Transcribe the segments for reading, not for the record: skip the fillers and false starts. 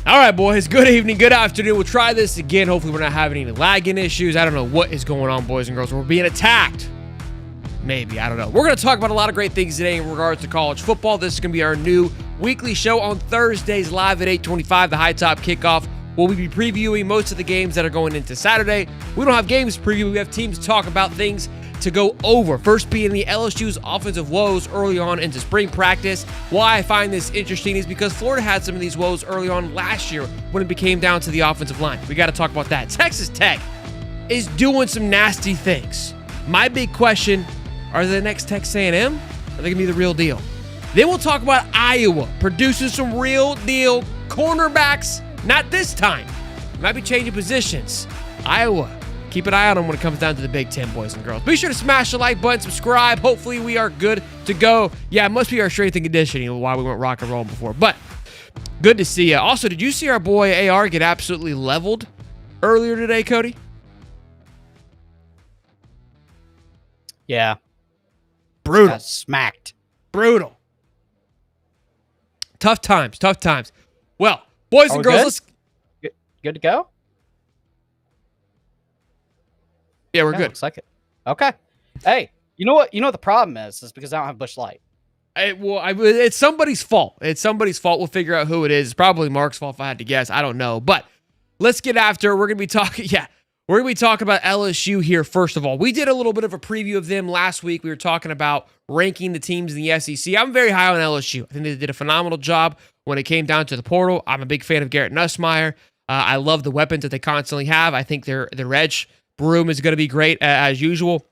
All right, boys. Good evening, good afternoon. We'll try this again. Hopefully, we're not having any lagging issues. I don't know what is going on, boys and girls. We're being attacked. Maybe. I don't know. We're going to talk about a lot of great things today in regards to college football. This is going to be our new weekly show on Thursdays, live at 8:25, the High Top Kickoff. We'll be previewing most of the games that are going into Saturday. We don't have games to preview. We have teams to talk about, things to go over. First being the LSU's offensive woes early on into spring practice. Why I find this interesting is because Florida had some of these woes early on last year when it became down to the offensive line. We got to talk about that. Texas Tech is doing some nasty things. My big question, are they the next Texas A&M? Are they going to be the real deal? Then we'll talk about Iowa producing some real deal cornerbacks. Not this time. Might be changing positions. Iowa. Keep an eye on them when it comes down to the Big Ten, boys and girls. Be sure to smash the like button, subscribe. Hopefully we are good to go. Yeah, it must be our strength and conditioning why we went rock and roll before. But good to see you. Also, did you see our boy AR get absolutely leveled earlier today, Cody? Yeah. Brutal. Got smacked. Brutal. Tough times. Well, boys and girls, let's... Good to go? Yeah, we're good. Looks like it. Okay. Hey, you know what? You know what the problem is? Is because I don't have Busch Light. It's somebody's fault. We'll figure out who it is. It's probably Mark's fault if I had to guess. I don't know. But let's get after it. We're going to be talking, we're going to be talking about LSU here first of all. We did a little bit of a preview of them last week. We were talking about ranking the teams in the SEC. I'm very high on LSU. I think they did a phenomenal job when it came down to the portal. I'm a big fan of Garrett Nussmeier. I love the weapons that they constantly have. I think their edge room is going to be great as usual,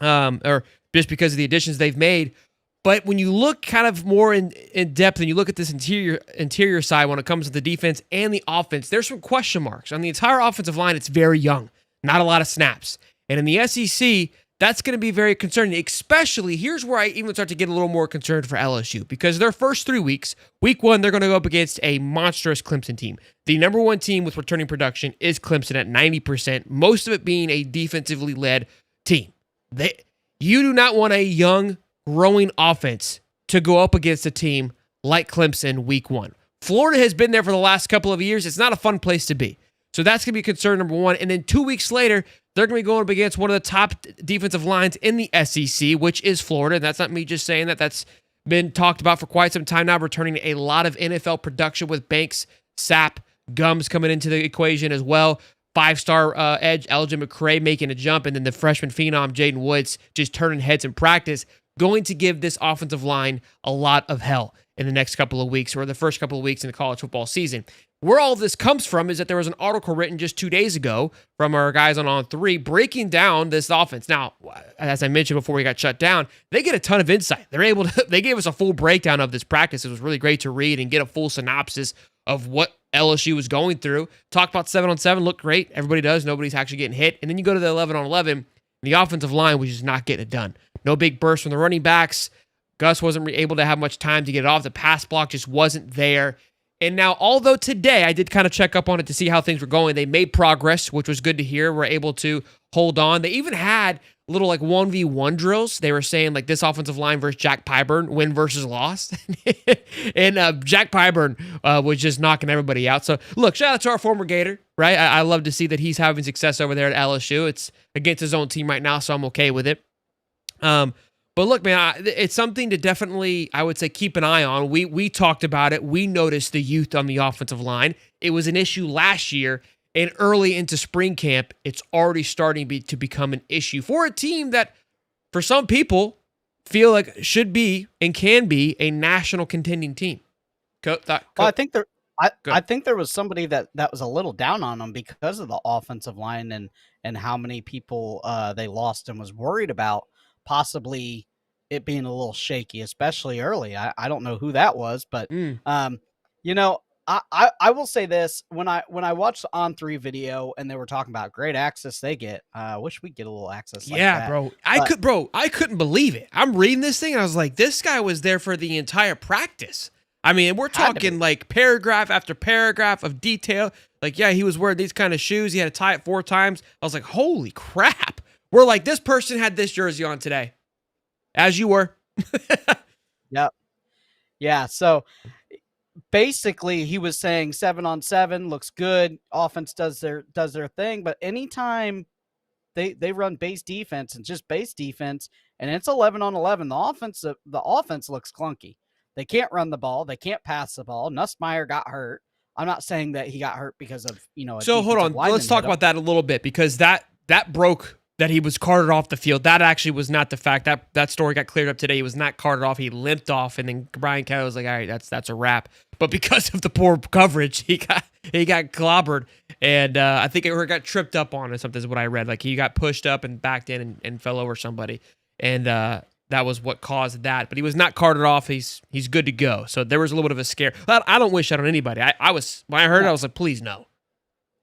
or just because of the additions they've made. But when you look kind of more in depth and you look at this interior side when it comes to the defense and the offense, there's some question marks. On the entire offensive line, it's very young, not a lot of snaps. And in the SEC, that's going to be very concerning, especially here's where I even start to get a little more concerned for LSU, because their first 3 weeks, week one, they're going to go up against a monstrous Clemson team. The number one team with returning production is Clemson at 90%, most of it being a defensively led team. You do not want a young, growing offense to go up against a team like Clemson week one. Florida has been there for the last couple of years. It's not a fun place to be. So that's going to be concern number one. And then 2 weeks later, they're going to be going up against one of the top defensive lines in the SEC, which is Florida. And that's not me just saying that. That's been talked about for quite some time now, returning a lot of NFL production with Banks, Sapp, Gums coming into the equation as well. Five-star edge, Elgin McCray making a jump, and then the freshman phenom, Jaden Woods, just turning heads in practice, going to give this offensive line a lot of hell in the next couple of weeks, or the first couple of weeks in the college football season. Where all of this comes from is that there was an article written just 2 days ago from our guys on On3 breaking down this offense. Now, as I mentioned before we got shut down, they get a ton of insight. They gave us a full breakdown of this practice. It was really great to read and get a full synopsis of what LSU was going through. Talk about 7-on-7, looked great. Everybody does. Nobody's actually getting hit. And then you go to the 11-on-11, the offensive line was just not getting it done. No big burst from the running backs. Gus wasn't able to have much time to get it off. The pass block just wasn't there. And now, although today I did kind of check up on it to see how things were going, they made progress, which was good to hear. We're able to hold on. They even had little like 1v1 drills. They were saying like this offensive line versus Jack Pyburn, win versus loss. And Jack Pyburn was just knocking everybody out. So look, shout out to our former Gator, right? I love to see that he's having success over there at LSU. It's against his own team right now, so I'm okay with it. But look, man, it's something to definitely, I would say, keep an eye on. We talked about it. We noticed the youth on the offensive line. It was an issue last year, and early into spring camp, it's already starting to become an issue for a team that, for some people, feel like should be and can be a national contending team. I think there was somebody that was a little down on them because of the offensive line and how many people they lost and was worried about possibly it being a little shaky, especially early. I don't know who that was, but you know, I will say this, when I watched the On3 video and they were talking about great access they get, I wish we'd get a little access like that. I couldn't believe it. I'm reading this thing and I was like, this guy was there for the entire practice. I mean, we're talking like paragraph after paragraph of detail. Like, yeah, he was wearing these kind of shoes. He had to tie it 4 times. I was like, holy crap. We're like, this person had this jersey on today. As you were. Yep. Yeah. So basically he was saying 7-on-7 looks good. Offense does their thing, but anytime they run base defense and just base defense, and it's 11-on-11, the offense looks clunky. They can't run the ball. They can't pass the ball. Nussmeier got hurt. I'm not saying that he got hurt because of a So hold on, let's talk about that a little bit, because that broke that he was carted off the field. That actually was not the fact. That story got cleared up today. He was not carted off. He limped off, and then Brian Kelly was like, "All right, that's a wrap." But because of the poor coverage, he got clobbered, and I think it got tripped up on or something is what I read. Like he got pushed up and backed in and fell over somebody, and that was what caused that. But he was not carted off. He's good to go. So there was a little bit of a scare. I don't wish that on anybody. I was, when I heard it, I was like, please no.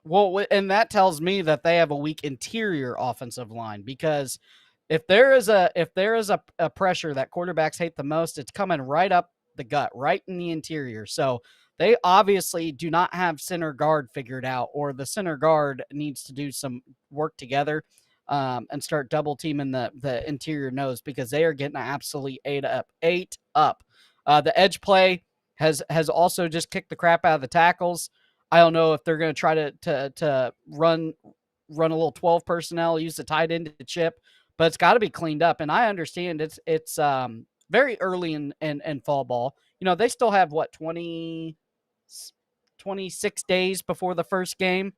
Well, and that tells me that they have a weak interior offensive line, because if there is a pressure that quarterbacks hate the most, it's coming right up the gut, right in the interior. So they obviously do not have center guard figured out, or the center guard needs to do some work together and start double teaming the interior nose, because they are getting absolutely ate up. The edge play has also just kicked the crap out of the tackles. I don't know if they're going to try to run a little 12 personnel, use the tight end to chip, but it's got to be cleaned up. And I understand it's very early in fall ball. They still have 26 days before the first game.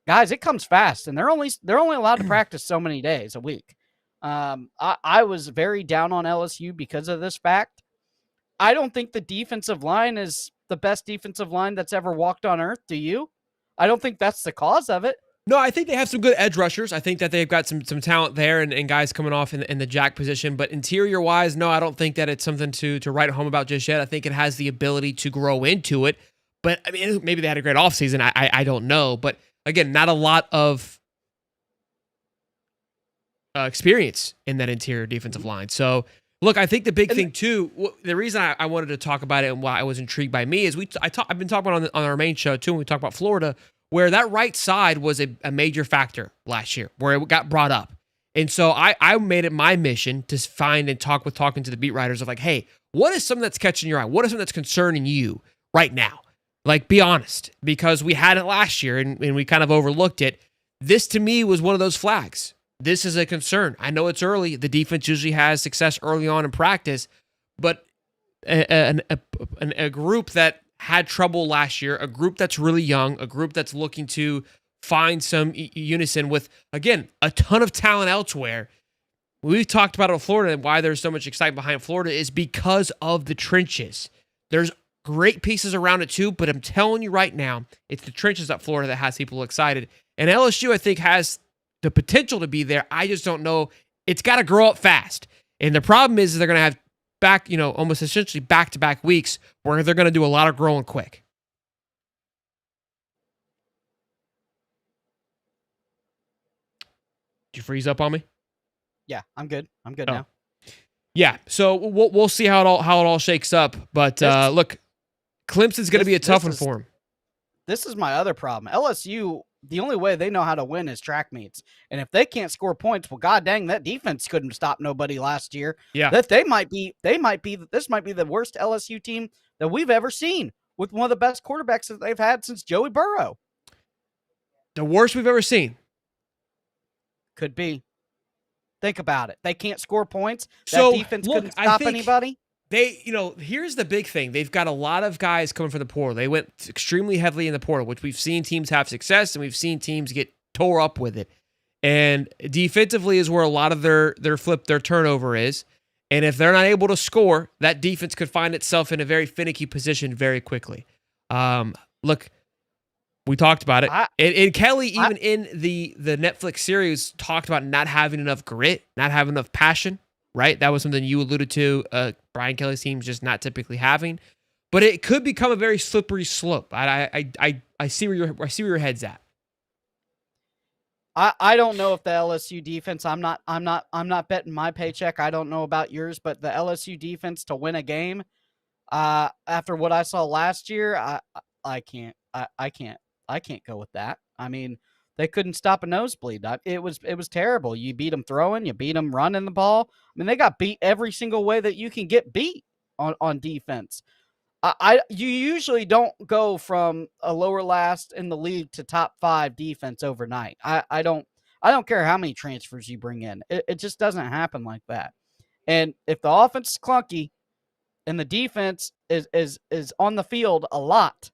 Guys, it comes fast, and they're only allowed to practice so many days a week. I was very down on LSU because of this fact. I don't think the defensive line is the best defensive line that's ever walked on earth. Do you? I don't think that's the cause of it. No, I think they have some good edge rushers. I think that they've got some talent there and guys coming off in the jack position. But interior-wise, no, I don't think that it's something to write home about just yet. I think it has the ability to grow into it. But, I mean, maybe they had a great offseason. I don't know. But, again, not a lot of experience in that interior defensive line. So, look, I think the big thing, too, the reason I wanted to talk about it and why I was intrigued by me is I've been talking about on our main show, too, when we talk about Florida, where that right side was a major factor last year, where it got brought up. And so I made it my mission to find and talking to the beat writers of like, hey, what is something that's catching your eye? What is something that's concerning you right now? Like, be honest, because we had it last year and we kind of overlooked it. This, to me, was one of those flags. This is a concern. I know it's early. The defense usually has success early on in practice, but a group that had trouble last year, a group that's really young, a group that's looking to find some unison with, again, a ton of talent elsewhere. We've talked about it with Florida, and why there's so much excitement behind Florida is because of the trenches. There's great pieces around it too, but I'm telling you right now, it's the trenches at Florida that has people excited. And LSU, I think, has the potential to be there. I just don't know. It's got to grow up fast. And the problem is they're going to have almost essentially back-to-back weeks where they're going to do a lot of growing quick. Did you freeze up on me? Yeah, I'm good. I'm good now. Yeah, so we'll see how it all shakes up. But look, Clemson's going to be a tough one for him. This is my other problem. LSU, the only way they know how to win is track meets. And if they can't score points, well, god dang, that defense couldn't stop nobody last year. Yeah. This might be the worst LSU team that we've ever seen, with one of the best quarterbacks that they've had since Joey Burrow. The worst we've ever seen. Could be. Think about it. They can't score points. That defense couldn't stop anybody. Here's the big thing. They've got a lot of guys coming from the portal. They went extremely heavily in the portal, which we've seen teams have success, and we've seen teams get tore up with it. And defensively is where a lot of their turnover is. And if they're not able to score, that defense could find itself in a very finicky position very quickly. Look, we talked about it. And Kelly, even in the Netflix series, talked about not having enough grit, not having enough passion. Right, that was something you alluded to. Brian Kelly's team's just not typically having, but it could become a very slippery slope. I see where your head's at. I don't know if the LSU defense. I'm not betting my paycheck. I don't know about yours, but the LSU defense to win a game, after what I saw last year, I can't go with that. I mean, they couldn't stop a nosebleed. It was terrible. You beat them throwing, you beat them running the ball. I mean, they got beat every single way that you can get beat on defense. You usually don't go from a lower last in the league to top 5 defense overnight. I don't care how many transfers you bring in. It just doesn't happen like that. And if the offense is clunky and the defense is on the field a lot,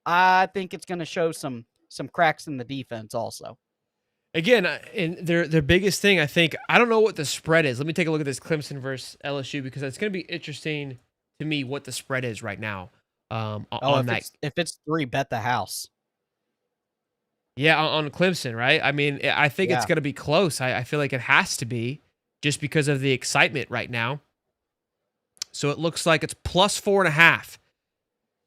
I think it's going to show some cracks in the defense also. Again, and their biggest thing, I think, I don't know what the spread is. Let me take a look at this Clemson versus LSU, because it's going to be interesting to me what the spread is right now. If it's 3, bet the house. Yeah, on Clemson, right? I mean, I think it's going to be close. I feel like it has to be, just because of the excitement right now. So it looks like it's plus 4.5.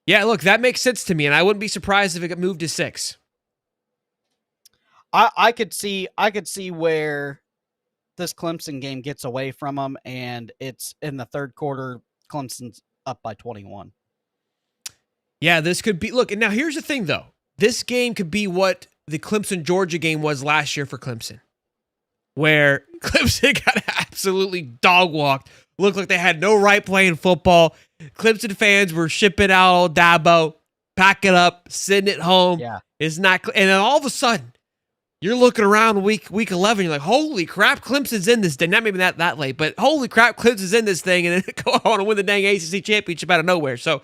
Yeah, look, that makes sense to me, and I wouldn't be surprised if it got moved to 6. I could see where this Clemson game gets away from them, and it's in the third quarter, Clemson's up by 21. Yeah, this could be. Look, and now here's the thing, though. This game could be what the Clemson-Georgia game was last year for Clemson, where Clemson got absolutely dog-walked. Looked like they had no right playing football. Clemson fans were shipping out old Dabo, packing up, sitting at home. Yeah. It's not, and then all of a sudden, you're looking around week 11. You're like, holy crap, Clemson's in this thing. Not maybe that late, but holy crap, Clemson's in this thing, and then go on and win the dang ACC championship out of nowhere. So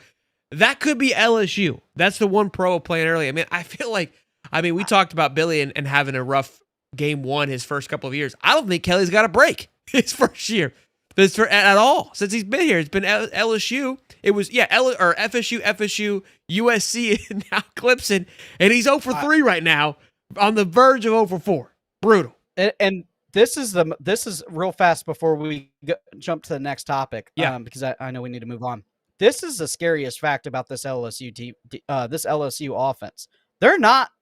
that could be LSU. That's the one pro playing early. I mean, I feel like, we talked about Billy and having a rough game 1 his first couple of years. I don't think Kelly's got a break his first year at all since he's been here. It's been LSU. It was FSU, USC, and now Clemson, and he's 0 for 3 right now. On the verge of 0 for 4. Brutal. And this is real fast before we jump to the next topic. Yeah. Because I know we need to move on. This is the scariest fact about this LSU team, this LSU offense. They're not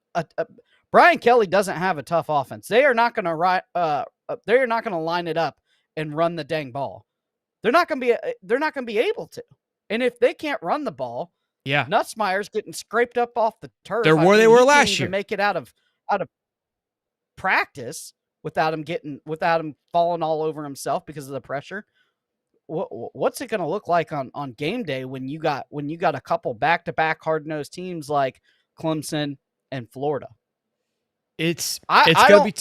Brian Kelly doesn't have a tough offense. They are not going to line it up and run the dang ball. They're not going to be able to. And if they can't run the ball, Nutsmeyer's getting scraped up off the turf. They're where they were last year. Make it out of practice without him falling all over himself because of the pressure. What's it going to look like on game day when you got a couple back-to-back hard-nosed teams like Clemson and Florida? It's going to be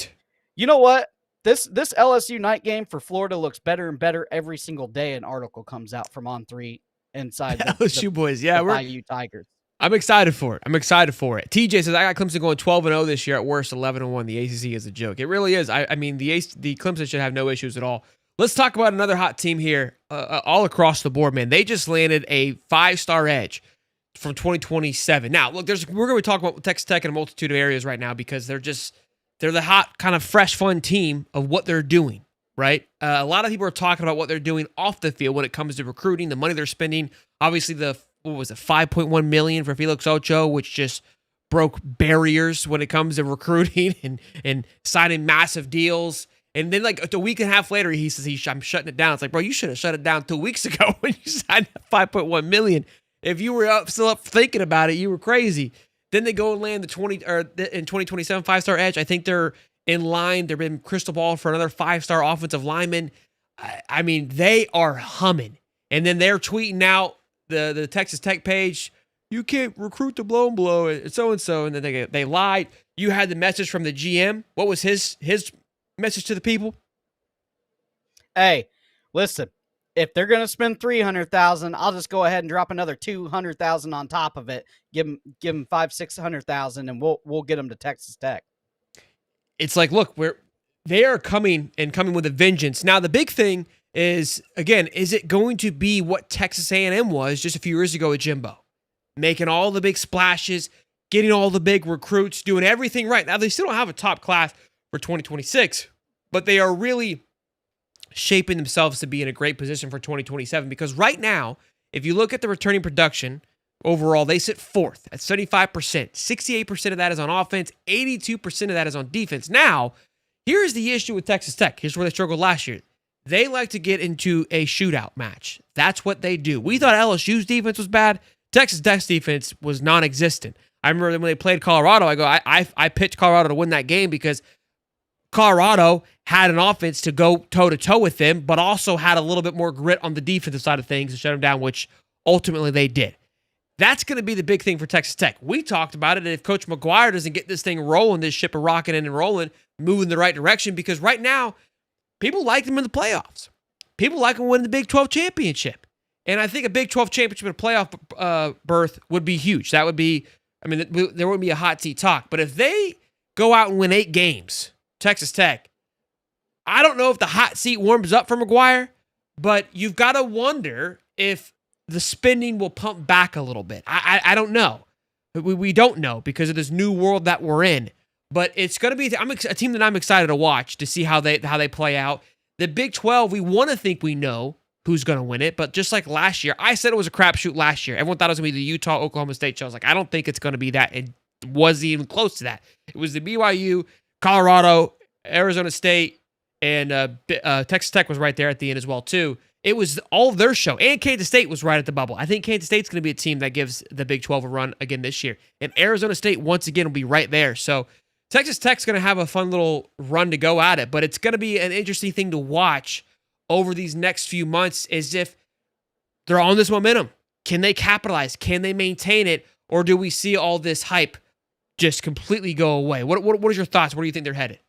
you know what? This LSU night game for Florida looks better and better every single day. An article comes out from On3 inside the LSU boys. Yeah, we're Bayou Tigers. I'm excited for it. TJ says, I got Clemson going 12-0 this year, at worst 11-1. The ACC is a joke. It really is. I mean, the Clemson should have no issues at all. Let's talk about another hot team here, all across the board, man. They just landed a 5-star edge from 2027. Now, look, we're going to talk about Texas Tech in a multitude of areas right now, because they're the hot, kind of fresh, fun team of what they're doing, right? A lot of people are talking about what they're doing off the field when it comes to recruiting, the money they're spending. Obviously, $5.1 million for Felix Ocho, which just broke barriers when it comes to recruiting and signing massive deals. And then, like, a week and a half later, he says, I'm shutting it down. It's like, bro, you should have shut it down 2 weeks ago when you signed $5.1 million. If you were still up thinking about it, you were crazy. Then they go and land in 2027 5-star edge. I think they're in line. They've been crystal ball for another 5-star offensive lineman. I mean, they are humming. And then they're tweeting out the Texas Tech page, you can't recruit the blow and blow and so-and-so. And then they lied. You had the message from the GM. What was his message to the people? Hey, listen, if they're going to spend $300,000, I'll just go ahead and drop another $200,000 on top of it. Give them $500,000-$600,000, and we'll get them to Texas Tech. It's like, look, they are coming with a vengeance. Now, the big thing is, again, is it going to be what Texas A&M was just a few years ago at Jimbo? Making all the big splashes, getting all the big recruits, doing everything right. Now, they still don't have a top class for 2026, but they are really shaping themselves to be in a great position for 2027, because right now, if you look at the returning production overall, they sit 4th at 75%. 68% of that is on offense. 82% of that is on defense. Now, here's the issue with Texas Tech. Here's where they struggled last year. They like to get into a shootout match. That's what they do. We thought LSU's defense was bad. Texas Tech's defense was non-existent. I remember when they played Colorado, I picked Colorado to win that game because Colorado had an offense to go toe-to-toe with them, but also had a little bit more grit on the defensive side of things to shut them down, which Ultimately, they did. That's going to be the big thing for Texas Tech. We talked about it. If Coach McGuire doesn't get this thing rolling, this ship of rocking and rolling, moving in the right direction, because right now, people like them in the playoffs. People like them winning the Big 12 championship. And I think a Big 12 championship and a playoff berth would be huge. That would be, I mean, there wouldn't be a hot seat talk. But if they go out and win 8 games, Texas Tech, I don't know if the hot seat warms up for McGuire, but you've got to wonder if the spending will pump back a little bit. I don't know. We don't know because of this new world that we're in. But it's going to be a team that I'm excited to watch to see how they play out. The Big 12, we want to think we know who's going to win it, but just like last year, I said it was a crapshoot last year. Everyone thought it was going to be the Utah, Oklahoma State show. I was like, I don't think it's going to be that. It wasn't even close to that. It was the BYU, Colorado, Arizona State, and Texas Tech was right there at the end as well, too. It was all their show. And Kansas State was right at the bubble. I think Kansas State's going to be a team that gives the Big 12 a run again this year. And Arizona State, once again, will be right there. So Texas Tech's going to have a fun little run to go at it, but it's going to be an interesting thing to watch over these next few months is if they're on this momentum. Can they capitalize? Can they maintain it? Or do we see all this hype just completely go away? What is your thoughts? Where do you think they're headed?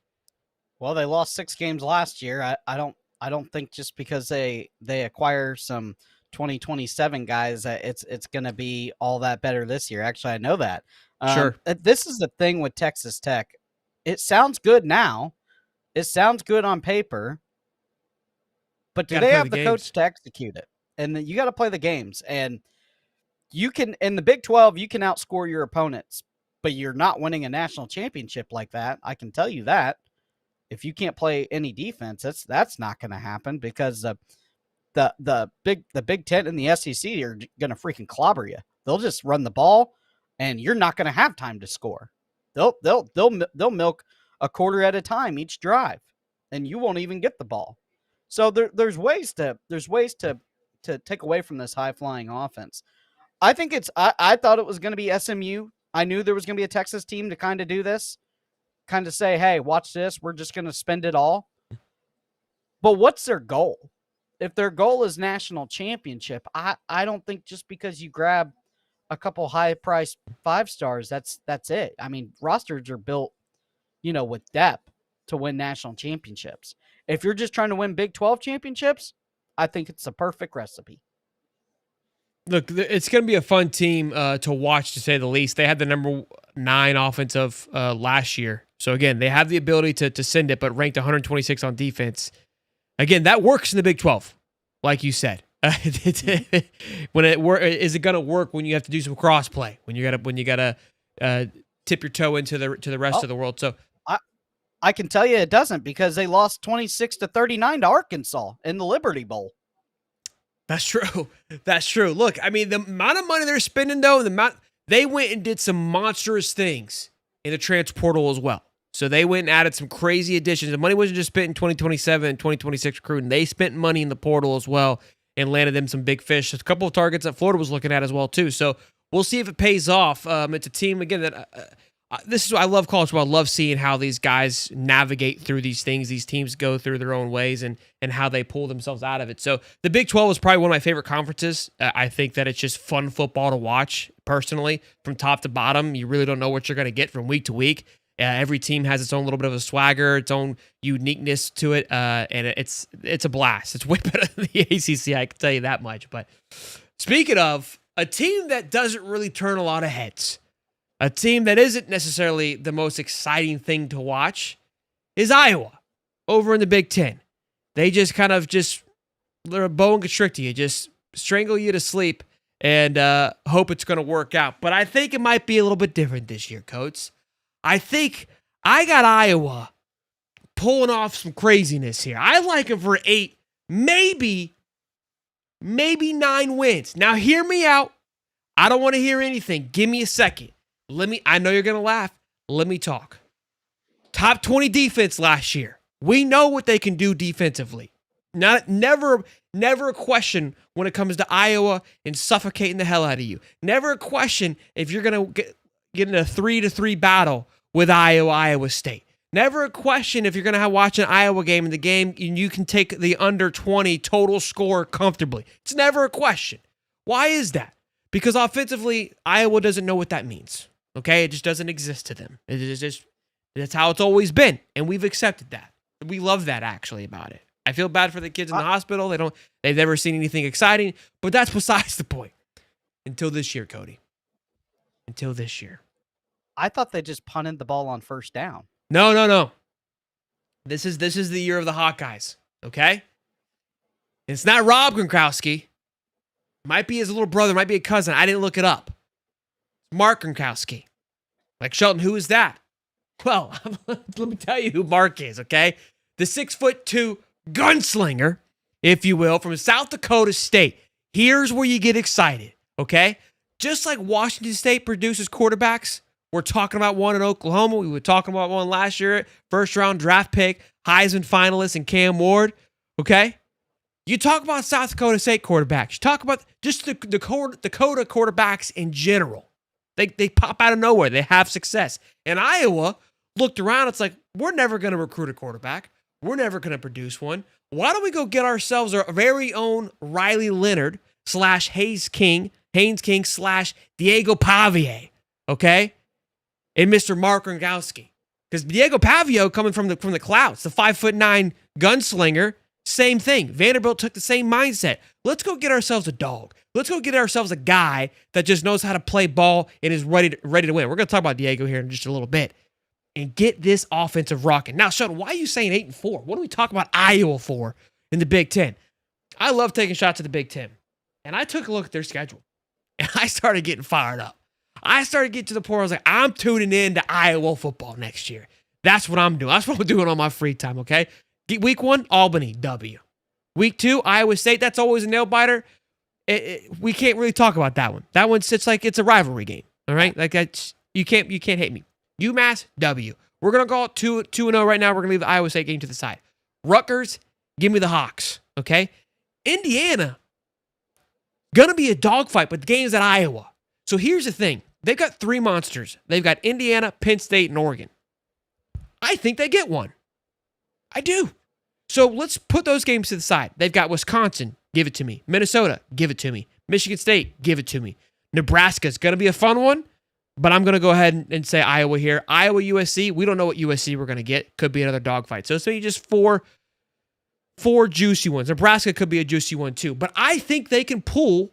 Well, they lost 6 games last year. I don't think just because they acquire some 2027 guys that it's going to be all that better this year. Actually, I know that. Sure. This is the thing with Texas Tech. It sounds good now. It sounds good on paper. But do they have the coach to execute it? And you got to play the games. And you can, in the Big 12, you can outscore your opponents, but you're not winning a national championship like that. I can tell you that. If you can't play any defense, that's not going to happen because the Big Ten and the SEC are going to freaking clobber you. They'll just run the ball, and you're not going to have time to score. They'll milk a quarter at a time each drive, and you won't even get the ball. So there's ways to take away from this high flying offense. I think I thought it was going to be SMU. I knew there was going to be a Texas team to kind of do this. Kind of say, hey, watch this. We're just going to spend it all. But what's their goal? If their goal is national championship, I don't think just because you grab a couple high-priced 5-stars, that's it. I mean, rosters are built, with depth to win national championships. If you're just trying to win Big 12 championships, I think it's a perfect recipe. Look, it's going to be a fun team to watch, to say the least. They had the number 9 offensive last year. So, again, they have the ability to send it, but ranked 126 on defense. Again, that works in the Big 12, like you said. Is it going to work when you have to do some cross play? When you gotta tip your toe into the rest of the world? So I can tell you it doesn't, because they lost 26-39 to Arkansas in the Liberty Bowl. That's true. That's true. Look, I mean, the amount of money they're spending, though, they went and did some monstrous things in the transfer portal as well. So they went and added some crazy additions. The money wasn't just spent in 2027 and 2026 recruiting. They spent money in the portal as well and landed them some big fish. There's a couple of targets that Florida was looking at as well, too. So we'll see if it pays off. It's a team, again, that this is, I love college football. I love seeing how these guys navigate through these things. These teams go through their own ways and how they pull themselves out of it. So the Big 12 is probably one of my favorite conferences. I think that it's just fun football to watch, personally, from top to bottom. You really don't know what you're going to get from week to week. Every team has its own little bit of a swagger, its own uniqueness to it, and it's a blast. It's way better than the ACC, I can tell you that much. But speaking of a team that doesn't really turn a lot of heads, a team that isn't necessarily the most exciting thing to watch, is Iowa over in the Big Ten. They just they're a boa and constrictor you, just strangle you to sleep and hope it's going to work out. But I think it might be a little bit different this year, Coach. I think I got Iowa pulling off some craziness here. I like it for 8, maybe 9 wins. Now, hear me out. I don't want to hear anything. Give me a second. I know you're going to laugh. Let me talk. Top 20 defense last year. We know what they can do defensively. Never a question when it comes to Iowa and suffocating the hell out of you. Never a question if you're going to get in a 3-3 battle with Iowa State. Never a question if you're going to watch an Iowa game in the game and you can take the under 20 total score comfortably. It's never a question. Why is that? Because offensively, Iowa doesn't know what that means. Okay, it just doesn't exist to them. It is just that's how it's always been, and we've accepted that. We love that actually about it. I feel bad for the kids in the hospital. They've never seen anything exciting, but that's besides the point. Until this year, Cody. Until this year. I thought they just punted the ball on first down. No. This is the year of the Hawkeyes. Okay? It's not Rob Gronkowski. Might be his little brother, might be a cousin. I didn't look it up. It's Mark Gronkowski. Like, Shelton, who is that? Well, let me tell you who Mark is, okay? The 6'2" gunslinger, if you will, from South Dakota State. Here's where you get excited, okay? Just like Washington State produces quarterbacks, we're talking about one in Oklahoma. We were talking about one last year, first-round draft pick, Heisman finalist, and Cam Ward, okay? You talk about South Dakota State quarterbacks. You talk about just the Dakota quarterbacks in general. They pop out of nowhere. They have success. And Iowa looked around. It's like, we're never going to recruit a quarterback. We're never going to produce one. Why don't we go get ourselves our very own Riley Leonard / Haynes King / Diego Pavia, okay? And Mr. Mark Gronkowski. Because Diego Pavia coming from the clouds, the 5'9" gunslinger, same thing. Vanderbilt took the same mindset. Let's go get ourselves a dog. Let's go get ourselves a guy that just knows how to play ball and is ready to win. We're going to talk about Diego here in just a little bit. And get this offensive rocking. Now, Sheldon, why are you saying 8-4? What do we talk about Iowa for in the Big Ten? I love taking shots at the Big Ten. And I took a look at their schedule. And I started getting fired up. I started getting to the point where I was like, I'm tuning in to Iowa football next year. That's what I'm doing. That's what I'm doing on my free time, okay? Week 1, Albany, W. Week 2, Iowa State. That's always a nail-biter. We can't really talk about that one. That one sits like it's a rivalry game, all right? Like, you can't hate me. UMass, W. We're going to go 2-0 right now. We're going to leave the Iowa State game to the side. Rutgers, give me the Hawks, okay? Indiana, going to be a dogfight, but the game's at Iowa. So here's the thing. They've got 3 monsters. They've got Indiana, Penn State, and Oregon. I think they get one. I do. So let's put those games to the side. They've got Wisconsin, give it to me. Minnesota, give it to me. Michigan State, give it to me. Nebraska's going to be a fun one. But I'm going to go ahead and say Iowa here. Iowa, USC, we don't know what USC we're going to get. Could be another dogfight. So it's maybe just four juicy ones. Nebraska could be a juicy one too. But I think they can pull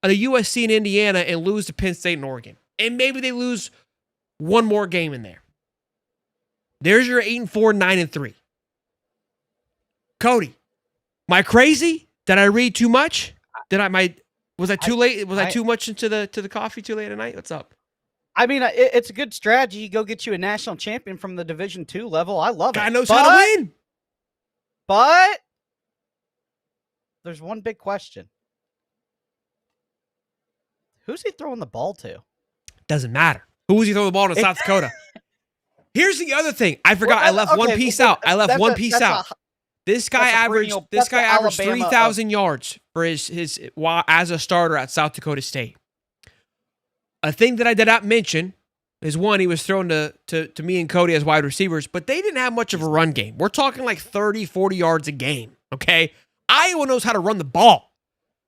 the USC and Indiana and lose to Penn State and Oregon. And maybe they lose one more game in there. There's your 8-4, 9-3. Cody, am I crazy? Did I read too much? Was I too late? Was I too much into the coffee too late at night? What's up? I mean, it's a good strategy. Go get you a national champion from the Division II level. I love it. Guy knows how to win. But there's one big question. Who's he throwing the ball to? Doesn't matter. Who was he throwing the ball to? South Dakota. Here's the other thing. I forgot. I left one piece out. This guy averaged 3,000 yards for his as a starter at South Dakota State. A thing that I did not mention is, one, he was thrown to me and Cody as wide receivers, but they didn't have much of a run game. We're talking like 30, 40 yards a game, okay? Iowa knows how to run the ball.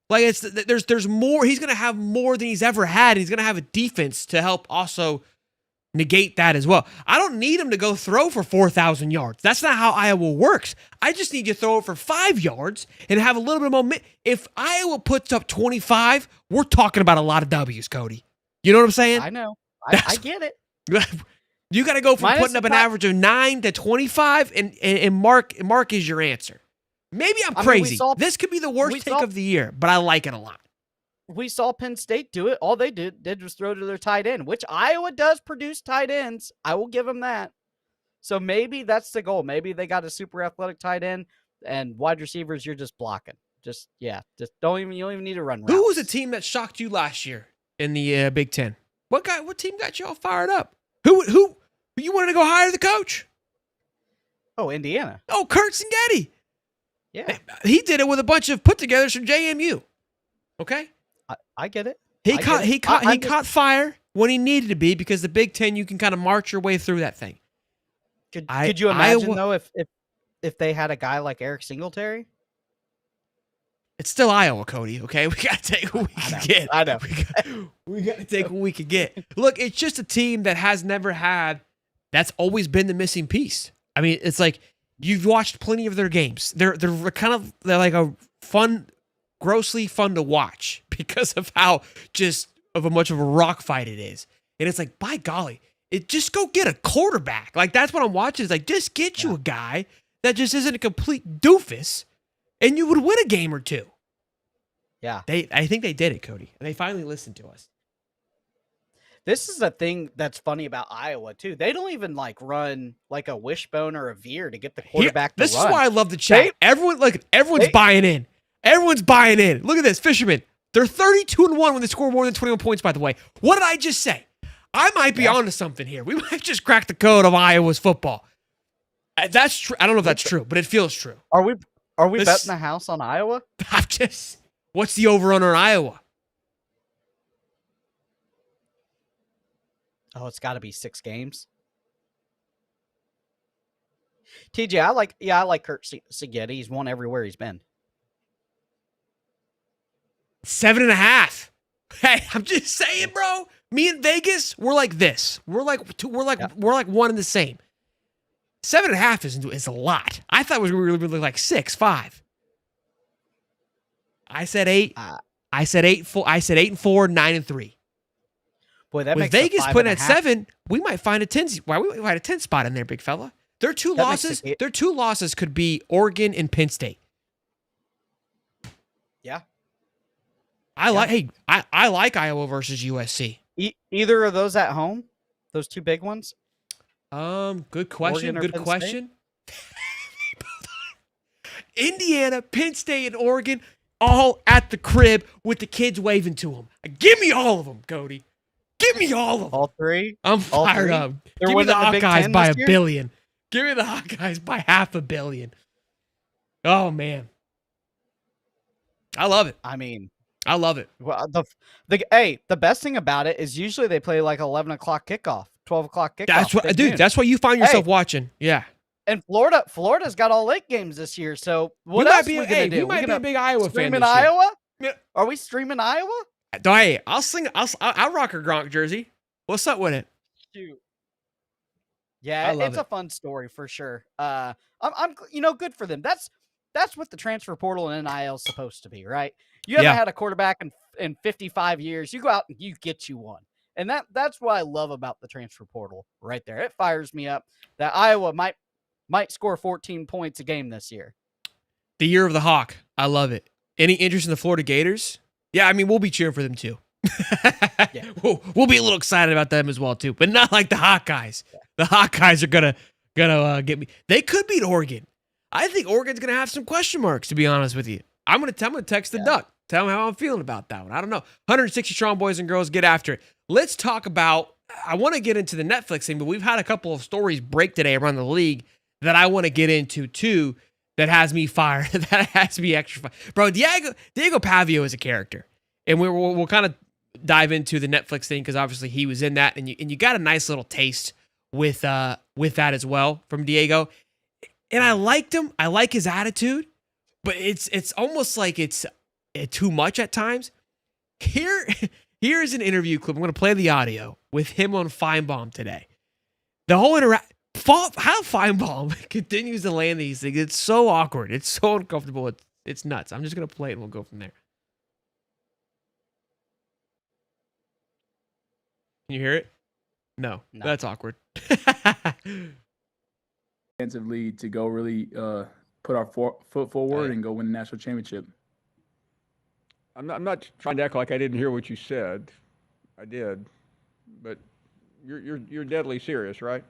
Like, there's more. He's going to have more than he's ever had. He's going to have a defense to help also negate that as well. I don't need him to go throw for 4,000 yards. That's not how Iowa works. I just need you to throw it for 5 yards and have a little bit of momentum. If Iowa puts up 25, we're talking about a lot of W's, Cody. You know what I'm saying? I know. I get it. You got to go from putting up an average of 9 to 25, and Mark is your answer. Maybe I'm crazy. This could be the worst take of the year, but I like it a lot. We saw Penn State do it. All they did was throw to their tight end, which Iowa does produce tight ends. I will give them that. So maybe that's the goal. Maybe they got a super athletic tight end, and wide receivers, you're just blocking. You don't even need to run routes. Who was a team that shocked you last year in the Big Ten? What team got you all fired up? Who you wanted to go hire the coach? Oh, Indiana. Oh, Kurt Singetti. Yeah. He did it with a bunch of put-togethers from JMU. Okay? I get it. He caught fire when he needed to be, because the Big Ten, you can kind of march your way through that thing. Could you imagine, though, if they had a guy like Eric Singletary? It's still Iowa, Cody. Okay, we gotta take what we can get. I know. We gotta take what we can get. Look, it's just a team that has never had. That's always been the missing piece. I mean, it's like you've watched plenty of their games. They're like a fun, grossly fun to watch because of how just of a much of a rock fight it is. And it's like, by golly, just go get a quarterback. Like that's what I'm watching. Is like just get you a guy that just isn't a complete doofus, and you would win a game or two. Yeah. I think they did it, Cody. They finally listened to us. This is the thing that's funny about Iowa, too. They don't even run like a wishbone or a veer to get the quarterback to This run. is why I love the chat. Everyone's buying in. Everyone's buying in. Look at this. Fisherman. They're 32-1 when they score more than 21 points, by the way. What did I just say? I might be onto something here. We might just crack the code of Iowa's football. That's true. I don't know if that's true, but it feels true. Are we betting the house on Iowa? What's the over-under in Iowa? Oh, it's got to be 6 games. TJ, I like Kurt Sigeti. He's won everywhere he's been. 7.5. Hey, I'm just saying, bro. Me and Vegas, we're like this. We're like one and the same. 7.5 is a lot. I thought it was really like 6, 5. I said 8. I said 8. I said 8-4, 9-3. Boy, that with makes Vegas putting at 7, we might find a 10. Why we might find a 10 spot in there, big fella. Their two losses could be Oregon and Penn State. Yeah. I like Iowa versus USC. Either of those at home? Those two big ones? Good question. Good question. Indiana, Penn State, and Oregon all at the crib with the kids waving to them. Give me all of them, Cody. Give me all of them. All 3? I'm fired up. Give me the Hawkeyes by $1 billion. Give me the Hawkeyes by $500 million. Oh, man. I love it. I mean, I love it. Well, the best thing about it is usually they play like 11 o'clock kickoff, 12 o'clock kickoff. That's what, dude. That's what you find yourself watching. Yeah. And Florida's got all 8 games this year. So what else are we gonna do? We might be a big Iowa fan. Streaming Iowa? Yeah. Are we streaming Iowa? Hey, I'll rock a Gronk jersey. What's up with it? Shoot. Yeah, it's a fun story for sure. I'm good for them. That's what the transfer portal and NIL is supposed to be, right? You haven't had a quarterback in 55 years. You go out and you get you one. And that's what I love about the transfer portal right there. It fires me up that Iowa might score 14 points a game this year. The year of the Hawk. I love it. Any interest in the Florida Gators? Yeah, I mean, we'll be cheering for them too. Yeah. We'll be a little excited about them as well too, but not like the Hawkeyes. Yeah. The Hawkeyes are gonna get me. They could beat Oregon. I think Oregon's gonna have some question marks, to be honest with you. I'm gonna text the Duck. Tell him how I'm feeling about that one. I don't know. 160 strong, boys and girls. Get after it. Let's talk about. I want to get into the Netflix thing, but we've had a couple of stories break today around the league that I want to get into too. That has me fired. That has me extra fired. Bro, Diego Pavio is a character, and we'll kind of dive into the Netflix thing because obviously he was in that, and you got a nice little taste with that as well from Diego. And I liked him. I like his attitude, but it's almost like it's too much at times. Here's an interview clip. I'm going to play the audio with him on Feinbaum today. The whole how Feinbaum continues to land these things. It's so awkward. It's so uncomfortable. It's nuts. I'm just going to play it and we'll go from there. Can you hear it? No. That's awkward. Defensive lead to go really put our foot forward and go win the national championship. I'm not trying to act like I didn't hear what you said. I did, but you're deadly serious, right?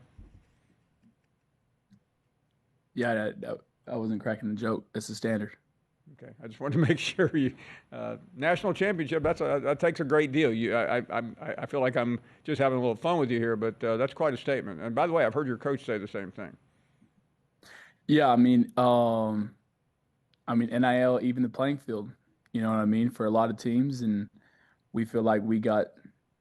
Yeah, I wasn't cracking the joke. That's the standard. Okay, I just wanted to make sure you national championship. That takes a great deal. I feel like I'm just having a little fun with you here, but that's quite a statement. And by the way, I've heard your coach say the same thing. Yeah, I mean, NIL even the playing field. You know what I mean, for a lot of teams, and we feel like we got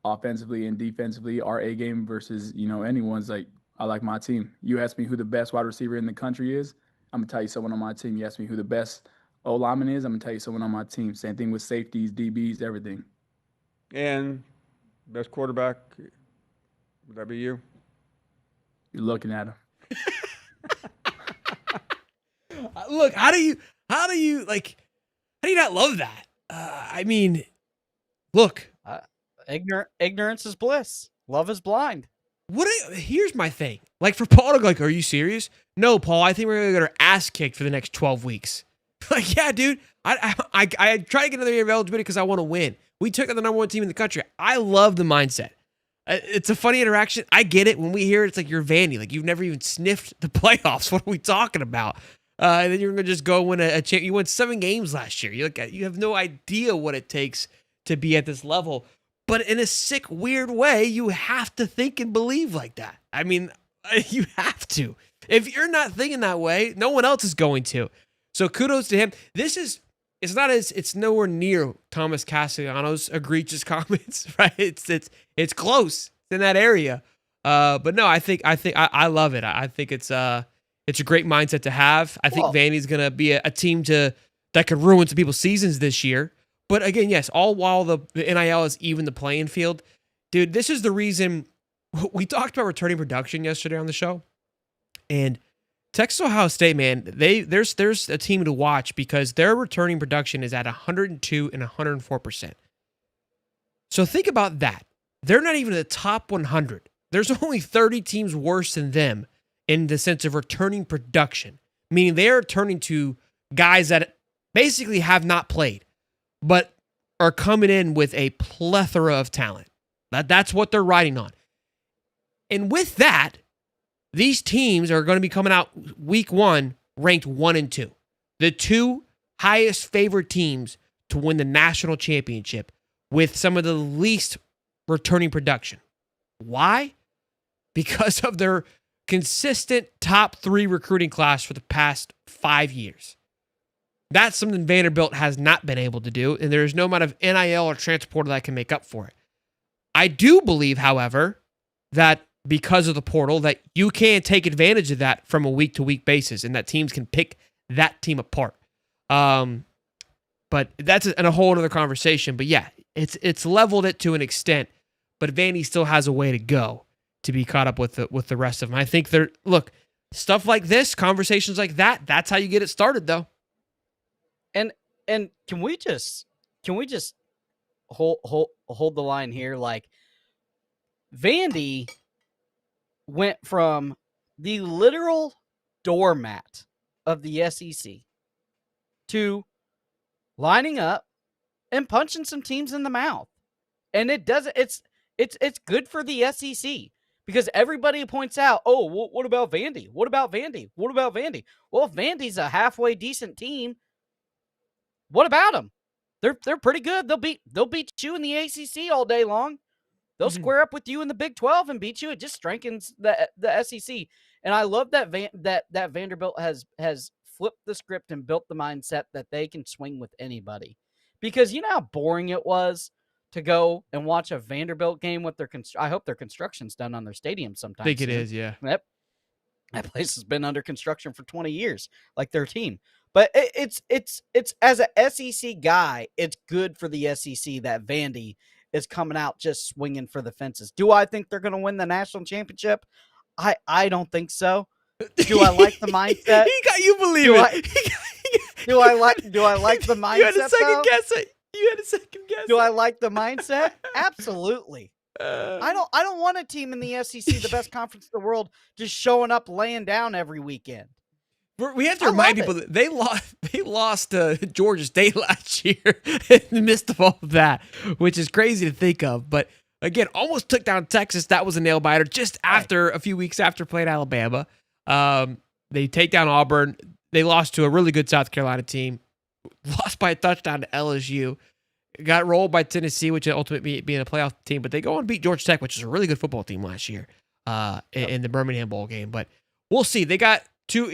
offensively and defensively our A game versus anyone's. Like, I like my team. You ask me who the best wide receiver in the country is, I'm gonna tell you someone on my team. You ask me who the best O-lineman is, I'm going to tell you someone on my team. Same thing with safeties, DBs, everything. And best quarterback, would that be you? You're looking at him. Look, how do you not love that? I mean, look, ignorance is bliss. Love is blind. Here's my thing. Like, for Paul to go, like, are you serious? No, Paul, I think we're going to get our ass kicked for the next 12 weeks. Like, yeah, dude, I try to get another year of eligibility because I want to win. We took on the number one team in the country. I love the mindset. It's a funny interaction. I get it. When we hear it, it's like you're Vandy. Like, you've never even sniffed the playoffs. What are we talking about? And then you're going to just go win a champ. You won 7 games last year. You have no idea what it takes to be at this level. But in a sick, weird way, you have to think and believe like that. I mean, you have to. If you're not thinking that way, no one else is going to. So kudos to him. It's nowhere near Thomas Castellanos' egregious comments, right? It's close. It's in that area. But no, I love it. I think it's a great mindset to have. I think Vandy's gonna be a team that could ruin some people's seasons this year. But again, yes, all while the NIL is even the playing field. Dude, this is the reason we talked about returning production yesterday on the show. And Texas Ohio State, man, there's a team to watch because their returning production is at 102 and 104%. So think about that. They're not even in the top 100. There's only 30 teams worse than them in the sense of returning production, meaning they're returning to guys that basically have not played, but are coming in with a plethora of talent. That's what they're riding on. And with that, these teams are going to be coming out week 1 ranked 1 and 2. The 2 highest favored teams to win the national championship with some of the least returning production. Why? Because of their consistent top 3 recruiting class for the past 5 years. That's something Vanderbilt has not been able to do, and there's no amount of NIL or transporter that can make up for it. I do believe, however, that because of the portal, that you can take advantage of that from a week-to-week basis, and that teams can pick that team apart. But that's a whole other conversation. But yeah, it's leveled it to an extent, but Vandy still has a way to go to be caught up with the rest of them. I think stuff like this, conversations like that, that's how you get it started, though. And can we just hold the line here? Like, Vandy went from the literal doormat of the SEC to lining up and punching some teams in the mouth. And it's good for the SEC because everybody points out, oh, what about Vandy? What about Vandy? What about Vandy? Well, if Vandy's a halfway decent team, what about them? They're pretty good. They'll beat you in the ACC all day long. They'll square up with you in the Big 12 and beat you. It just strengthens the SEC. And I love that that Vanderbilt has flipped the script and built the mindset that they can swing with anybody. Because you know how boring it was to go and watch a Vanderbilt game with I hope their construction's done on their stadium sometime. I think it is, yeah. That place has been under construction for 20 years, like their team. But it's as a SEC guy, it's good for the SEC that Vandy is coming out just swinging for the fences. Do I think they're going to win the national championship? I don't think so. Do I like the mindset? You believe it. Do I like the mindset? You had a second guess. You had a second guess. Do I like the mindset? Absolutely. I don't want a team in the SEC, the best conference in the world, just showing up, laying down every weekend. We have to remind people that they lost to Georgia State last year and missed all of that, which is crazy to think of. But again, almost took down Texas. That was a nail biter just after a few weeks after playing Alabama. They take down Auburn. They lost to a really good South Carolina team. Lost by a touchdown to LSU. Got rolled by Tennessee, which ultimately being a playoff team. But they go and beat Georgia Tech, which is a really good football team last year in the Birmingham Bowl game. But we'll see. They got two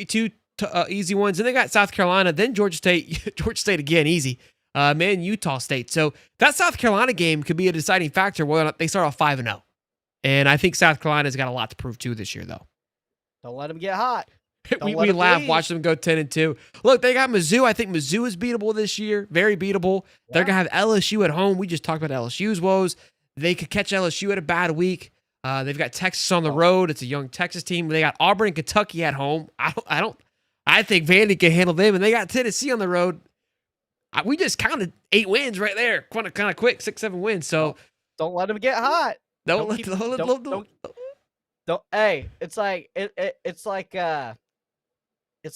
easy ones, and they got South Carolina, then Georgia State again, easy, man, Utah State. So that South Carolina game could be a deciding factor whether or not they start off 5-0. And I think South Carolina's got a lot to prove too this year, though. Don't let them get hot. we laugh watching them go 10-2. Look, they got Mizzou. I think Mizzou is beatable this year. Very beatable. Yeah. They're going to have LSU at home. We just talked about LSU's woes. They could catch LSU at a bad week. They've got Texas on the road. It's a young Texas team. They got Auburn and Kentucky at home. I think Vandy can handle them, and they got Tennessee on the road. We just counted 8 wins right there, kind of quick, 6-7 wins. So don't let them get hot. Don't. Hey, it's like it's like a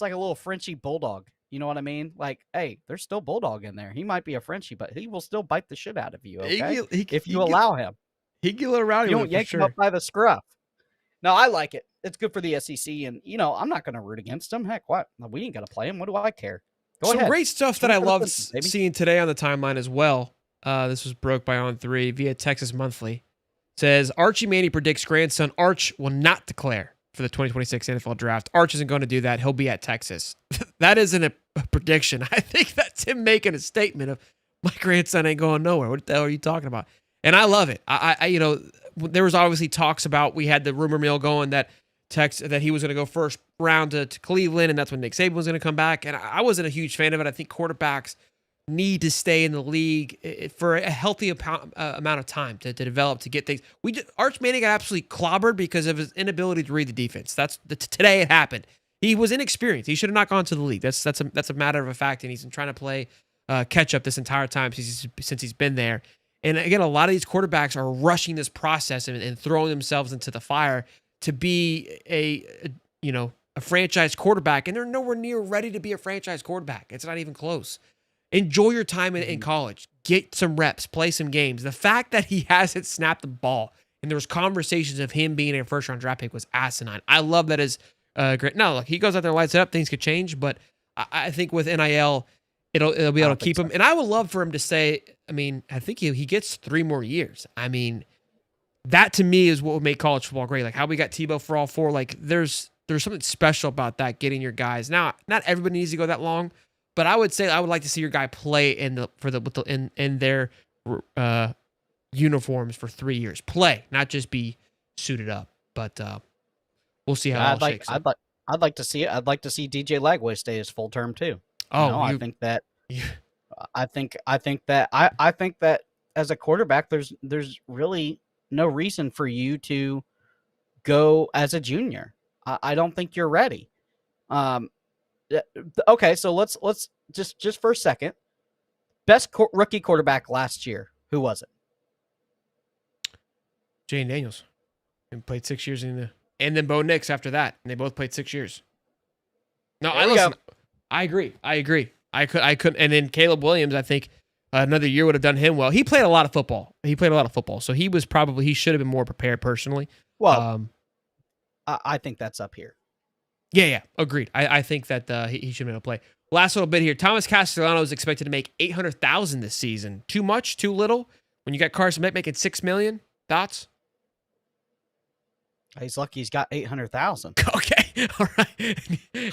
little Frenchie bulldog. You know what I mean? Like, hey, there's still bulldog in there. He might be a Frenchie, but he will still bite the shit out of you. Okay, if you allow him, he can get around. You don't yank him up by the scruff. No, I like it. It's good for the SEC, and I'm not going to root against him. Heck, what? We ain't got to play him. What do I care? Go ahead. Great stuff that I love seeing today on the timeline as well. This was broke by On3 via Texas Monthly. Says Archie Manning predicts grandson Arch will not declare for the 2026 NFL draft. Arch isn't going to do that. He'll be at Texas. That isn't a prediction. I think that's him making a statement of my grandson ain't going nowhere. What the hell are you talking about? And I love it. There was obviously talks about, we had the rumor mill going that he was going to go first round to Cleveland, and that's when Nick Saban was going to come back. And I wasn't a huge fan of it. I think quarterbacks need to stay in the league for a healthy amount of time to develop, to get things. Arch Manning got absolutely clobbered because of his inability to read the defense. Today it happened. He was inexperienced. He should have not gone to the league. That's a matter of a fact, and he's been trying to play catch up this entire time since he's been there. And again, a lot of these quarterbacks are rushing this process and throwing themselves into the fire to be a franchise quarterback, and they're nowhere near ready to be a franchise quarterback. It's not even close. Enjoy your time in college. Get some reps. Play some games. The fact that he hasn't snapped the ball and there was conversations of him being a first-round draft pick was asinine. I love that as great. Now, look, he goes out there, lights it up. Things could change, but I think with NIL, it'll be able to keep him. And I would love for him to say, I think he gets 3 more years. That to me is what would make college football great. Like how we got Tebow for all 4. Like there's something special about that, getting your guys. Now, not everybody needs to go that long. But I would say I would like to see your guy play in their uniforms for 3 years. Play, not just be suited up. But we'll see how it all shakes up. I'd like to see it. I'd like to see DJ Lagway stay his full term too. I think that as a quarterback, there's really no reason for you to go as a junior. I don't think you're ready. Okay, so let's just for a second. Best rookie quarterback last year. Who was it? Jane Daniels. And played 6 years and then Bo Nix after that. And they both played 6 years. No, I agree. I couldn't. And then Caleb Williams, I think another year would have done him well. He played a lot of football. So he should have been more prepared personally. Well, I think that's up here. Yeah, agreed. I think that he should have been able to play. Last little bit here. Thomas Castellano is expected to make $800,000 this season. Too much? Too little? When you got Carson Beck making $6 million? Thoughts? He's lucky he's got $800,000. Okay, all right.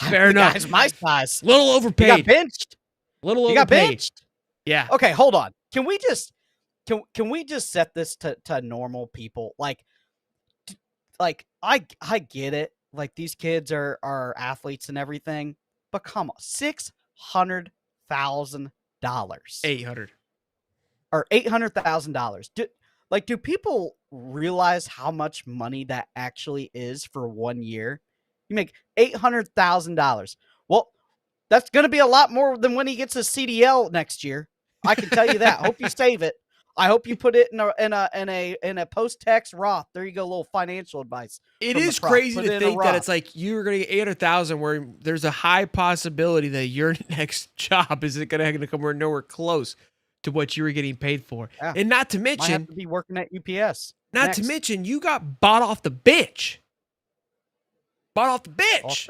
Fair enough. Guys, my size. Little overpaid. He got benched. Little overpaid. He got benched. Yeah. Okay, hold on. Can we just set this to normal people? Like I get it. Like these kids are athletes and everything, but come on, $600,000. $800,000. Do people realize how much money that actually is for 1 year? You make $800,000. Well, that's going to be a lot more than when he gets his CDL next year. I can tell you that. I hope you save it. I hope you put it in a post-tax Roth. There you go, a little financial advice. It is crazy to think that it's like you're going to get $800,000 where there's a high possibility that your next job isn't going to come nowhere close to what you were getting paid for. Yeah. And not to mention, might have to be working at UPS. To mention, you got bought off the bench. Off the bench.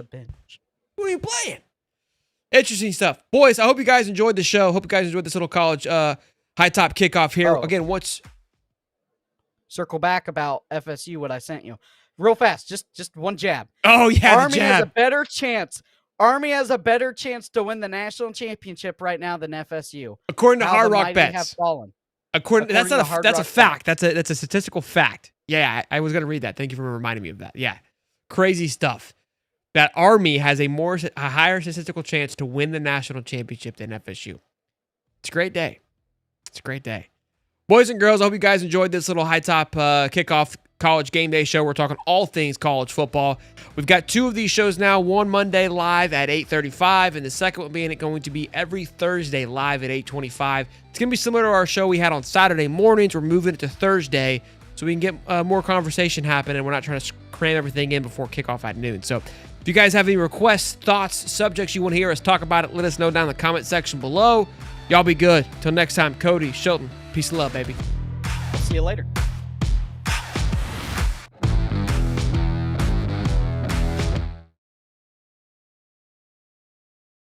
Who are you playing? Interesting stuff. Boys, I hope you guys enjoyed the show. Hope you guys enjoyed this little college high top kickoff here. Again, circle back about FSU, what I sent you. Real fast, just one jab. Oh, yeah, Army has a better chance. Army has a better chance to win the national championship right now than FSU. According to Hard Rock Bets. Have fallen. That's a fact. That's a statistical fact. Yeah, I was going to read that. Thank you for reminding me of that. Yeah. Crazy stuff. that Army has a higher statistical chance to win the national championship than FSU. It's a great day. It's a great day. Boys and girls, I hope you guys enjoyed this little high top kickoff college game day show. We're talking all things college football. We've got 2 of these shows now. One Monday live at 8:35, and the second one being going to be every Thursday live at 8:25. It's going to be similar to our show we had on Saturday mornings. We're moving it to Thursday so we can get more conversation happening, and we're not trying to cram everything in before kickoff at noon. So if you guys have any requests, thoughts, subjects you want to hear us talk about it, let us know down in the comment section below. Y'all be good. Till next time, Cody, Shilton, peace and love, baby. See you later.